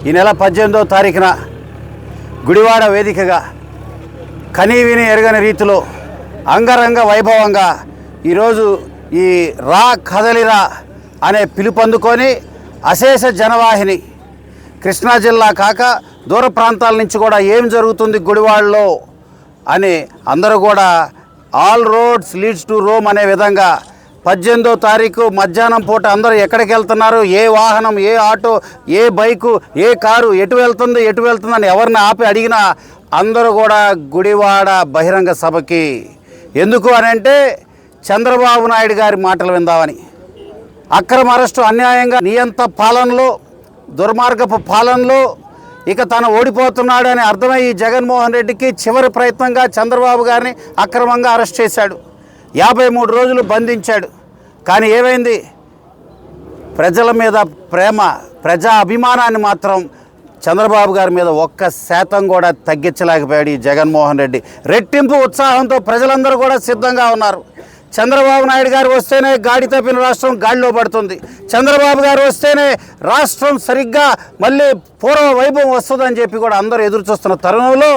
ఈ నెల 18వ తారీఖున గుడివాడ వేదికగా కనీవిని ఎరగని రీతిలో అంగరంగ వైభవంగా ఈరోజు ఈ రా కదలిరా అనే పిలుపందుకొని అశేష జనవాహిని కృష్ణా జిల్లా కాక దూర ప్రాంతాల నుంచి కూడా ఏం జరుగుతుంది గుడివాడలో అని అందరూ కూడా all roads leads to Rome అనే విధంగా 18వ తారీఖు మధ్యాహ్నం పూట అందరూ ఎక్కడికి వెళ్తున్నారు, ఏ వాహనం, ఏ ఆటో, ఏ బైకు, ఏ కారు ఎటు వెళ్తుందని ఎవరిని ఆపి అడిగినా అందరూ కూడా గుడివాడ బహిరంగ సభకి. ఎందుకు అని అంటే చంద్రబాబు నాయుడు గారి మాటలు విందామని. అక్రమ అరెస్టు, అన్యాయంగా నియంత పాలనలో, దుర్మార్గపు పాలనలో ఇక తను ఓడిపోతున్నాడు అని అర్థమై జగన్మోహన్ రెడ్డికి చివరి ప్రయత్నంగా చంద్రబాబు గారిని అక్రమంగా అరెస్ట్ చేశాడు. 53 రోజులు బంధించాడు. కానీ ఏమైంది? ప్రజల మీద ప్రేమ, ప్రజా అభిమానాన్ని మాత్రం చంద్రబాబు గారి మీద 1% కూడా తగ్గించలేకపోయాడు ఈ జగన్మోహన్ రెడ్డి. రెట్టింపు ఉత్సాహంతో ప్రజలందరూ కూడా సిద్ధంగా ఉన్నారు. చంద్రబాబు నాయుడు గారు వస్తేనే గాడి తప్పిన రాష్ట్రం గాడిలో పడుతుంది. చంద్రబాబు గారు వస్తేనే రాష్ట్రం సరిగ్గా మళ్ళీ పూర్వ వైభవం వస్తుందని చెప్పి కూడా అందరూ ఎదురు చూస్తున్న తరుణంలో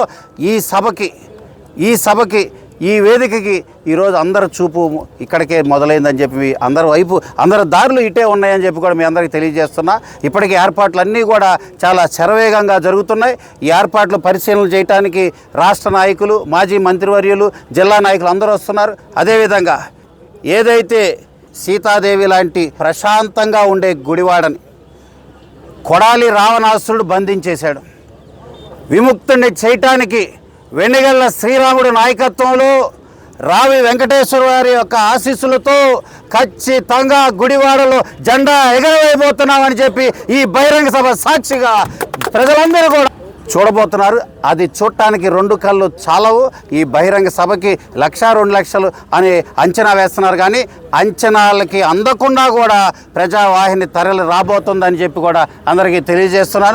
ఈ సభకి ఈ వేదికకి ఈరోజు అందరి చూపు ఇక్కడికే మొదలైందని చెప్పి అందరి దారులు ఇటే ఉన్నాయని చెప్పి కూడా మీ అందరికీ తెలియజేస్తున్నా. ఇప్పటికీ ఏర్పాట్లన్నీ కూడా చాలా శరవేగంగా జరుగుతున్నాయి. ఈ ఏర్పాట్లు పరిశీలన చేయడానికి రాష్ట్ర నాయకులు, మాజీ మంత్రివర్యులు, జిల్లా నాయకులు అందరూ వస్తున్నారు. అదేవిధంగా ఏదైతే సీతాదేవి లాంటి ప్రశాంతంగా ఉండే గుడివాడని కొడాలి రావణాసురుడు బంధించేశాడు. విముక్తుడిని చేయటానికి వెన్నెగళ్ల శ్రీరాముడు నాయకత్వంలో రావి వెంకటేశ్వర వారి యొక్క ఆశీస్సులతో ఖచ్చితంగా గుడివాడలో జెండా ఎగరవేయబోతున్నామని చెప్పి ఈ బహిరంగ సభ సాక్షిగా ప్రజలందరూ కూడా చూడబోతున్నారు. అది చూడటానికి 2 కళ్ళు చాలవు. ఈ బహిరంగ సభకి 1,00,000, 2,00,000 అని అంచనా వేస్తున్నారు. కానీ అంచనాలకి అందకుండా కూడా ప్రజావాహిని తరలి రాబోతుందని చెప్పి కూడా అందరికీ తెలియజేస్తున్నాను.